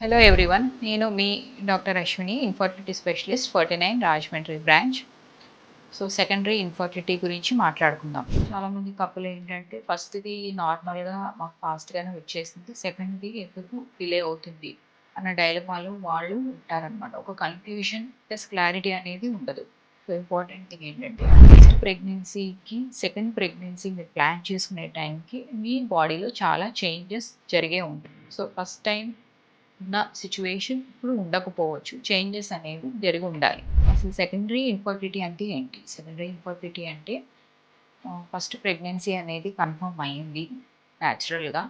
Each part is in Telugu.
Hello everyone. నేను మీ doctor Ashwini, infertility specialist 49 Rajahmundry branch. So, secondary infertility గురించి మాట్లాడుకుందాం. చాలామంది కపుల్ ఏంటంటే ఫస్ట్‌ది నార్మల్‌గా మాకు ఫాస్ట్‌గానే వచ్చేసింది. సెకండ్‌ది ఎందుకు డిలే అవుతుంది అన్న డైలమాలో వాళ్ళు ఉంటారనమాట. ఒక కన్‌ఫ్యూజన్ ప్లస్ క్లారిటీ అనేది ఉండదు. సో, ఇంపార్టెంట్ థింగ్ ఏంటంటే ఫస్ట్ ప్రెగ్నెన్సీకి, సెకండ్ ప్రెగ్నెన్సీ మీరు ప్లాన్ చేసుకునే టైంకి మీ బాడీలో చాలా చేంజెస్ జరిగే ఉంటుంది. సో, ఫస్ట్ టైమ్ ఉన్న సిట్యుయేషన్ ఇప్పుడు ఉండకపోవచ్చు. చేంజెస్ అనేవి జరిగి ఉండాలి. అసలు సెకండరీ ఇన్ఫర్టిలిటీ అంటే ఏంటి? సెకండరీ ఇన్ఫర్టిలిటీ అంటే ఫస్ట్ ప్రెగ్నెన్సీ అనేది కన్ఫర్మ్ అయింది న్యాచురల్‌గా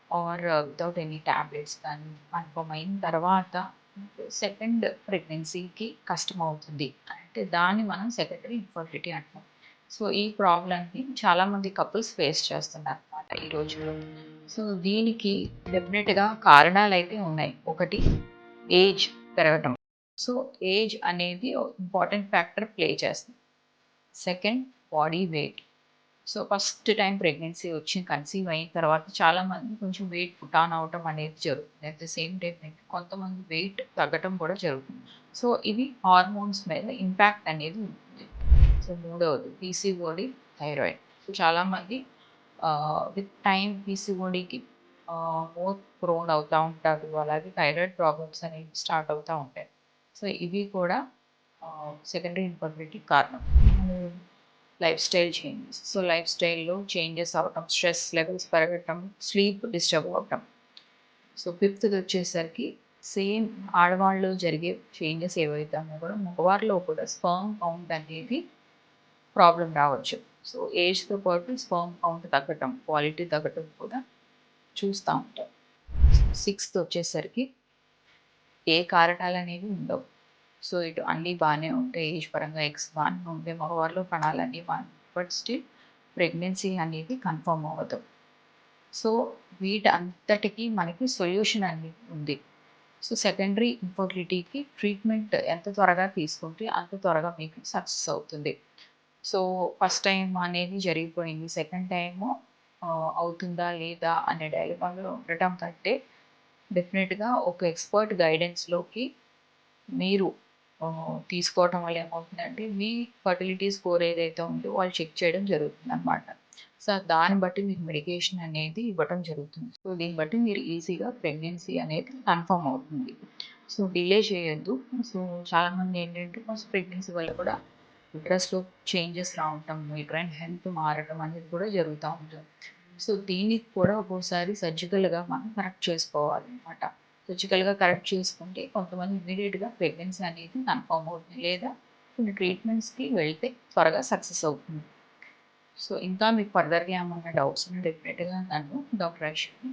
ఆర్ వితౌట్ ఎనీ టాబ్లెట్స్ కానీ కన్ఫర్మ్ అయిన తర్వాత సెకండ్ ప్రెగ్నెన్సీకి కష్టమవుతుంది. అంటే దాన్ని మనం సెకండరీ ఇన్ఫర్టిలిటీ అంటాం. సో, ఈ ప్రాబ్లమ్‌ని చాలామంది కపుల్స్ ఫేస్ చేస్తున్నారనమాట ఈ రోజుల్లో. సో, దీనికి డెఫినెట్‌గా కారణాలైతే ఉన్నాయి. ఒకటి ఏజ్ పెరగటం. సో, ఏజ్ అనేది ఇంపార్టెంట్ ఫ్యాక్టర్ ప్లే చేస్తుంది. Second body weight. So, first time pregnancy వచ్చి కన్సీవ్ అయిన తర్వాత చాలామంది కొంచెం వెయిట్ పుట్ ఆన్ అవ్వటం అనేది జరుగుతుంది. అట్ ద సేమ్ టైమ్ కొంతమంది వెయిట్ తగ్గటం కూడా జరుగుతుంది. సో, ఇవి హార్మోన్స్ మీద ఇంపాక్ట్ అనేది ఉంటుంది. సో, మూడవది పీసీఓడి, థైరాయిడ్. సో, చాలామంది విత్ టైమ్ పీసీఓడికి మోర్ ప్రోన్ అవుతా ఉంటారు. అలాగే థైరాయిడ్ ప్రాబ్లమ్స్ అనేవి స్టార్ట్ అవుతా ఉంటాయి. సో, ఇవి కూడా సెకండరీ ఇన్ఫర్టిలిటీకి కారణం. Life style changes. So, life స్టైల్‌లో చేంజెస్ అవ్వటం, స్ట్రెస్ లెవెల్స్ పెరగటం, స్లీప్ డిస్టర్బ్ అవ్వటం. సో, ఫిఫ్త్‌దొచ్చేసరికి సేమ్ ఆడవాళ్ళలో జరిగే చేంజెస్ ఏవైతే ఉన్నాయో కూడా మగవారిలో కూడా స్పెర్మ్ కౌంట్ అనేది ప్రాబ్లమ్ రావచ్చు. సో, ఏజ్‌తో పాటు స్పెర్మ్ కౌంట్ తగ్గటం, క్వాలిటీ తగ్గటం కూడా చూస్తా ఉంటాం. సిక్స్త్ వచ్చేసరికి ఏ కారణాలనేవి ఉండవు. సో, ఇటు అన్నీ బానే ఉంటాయి. ఏజ్ పరంగా ఎగ్స్ బానే ఉంటాయి. మగవారిలో కణాలన్నీ బానే బట్ స్టిల్ ప్రెగ్నెన్సీ అనేది కన్ఫర్మ్ అవ్వదు. సో, వీటంతటికి మనకి సొల్యూషన్ అనేది ఉంది. సో, సెకండరీ ఇన్ఫర్టిలిటీకి ట్రీట్మెంట్ ఎంత త్వరగా తీసుకుంటే అంత త్వరగా మీకు సక్సెస్ అవుతుంది. సో, ఫస్ట్ టైమ్ అనేది జరిగిపోయింది. సెకండ్ టైము అవుతుందా లేదా అనే డైలమాలో ఉండటం కంటే డెఫినిట్‌గా ఒక ఎక్స్‌పర్ట్ గైడెన్స్‌లోకి మీరు తీసుకోవటం వల్ల ఏమవుతుందంటే, మీ ఫర్టిలిటీ స్కోర్ ఏదైతే ఉందో వాళ్ళు చెక్ చేయడం జరుగుతుందనమాట. సో, దాన్ని బట్టి మీకు మెడికేషన్ అనేది ఇవ్వటం జరుగుతుంది. సో, దీన్ని బట్టి మీరు ఈజీగా ప్రెగ్నెన్సీ అనేది కన్ఫర్మ్ అవుతుంది. సో, డిలే చేయొద్దు. సో, చాలామంది ఏంటంటే ఫస్ట్ ప్రెగ్నెన్సీ వల్ల కూడా యుటరస్‌లో చేంజెస్ రావటం, యుటరైన్ హెల్త్ మారడం అనేది కూడా జరుగుతా ఉంటుంది. సో, దీనికి కూడా ఒక్కోసారి సర్జికల్‌గా మనం కరెక్ట్ చేసుకోవాలనమాట. సర్జికల్‌గా కరెక్ట్ చేసుకుంటే కొంతమంది ఇమ్మీడియేట్‌గా ప్రెగ్నెన్సీ అనేది కన్ఫర్మ్ అవుతుంది. లేదా కొన్ని ట్రీట్మెంట్స్‌కి వెళ్తే త్వరగా సక్సెస్ అవుతుంది. సో, ఇంకా మీకు ఫర్దర్‌గా ఏమన్నా డౌట్స్ ఉన్నా డెఫినెట్‌గా నన్ను doctor Ashwini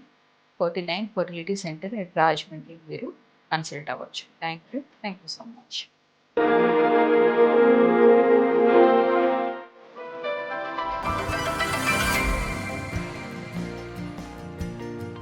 49 fertility centre at Rajahmundry మీరు కన్సల్ట్ అవ్వచ్చు. Thank you. Thank you so much.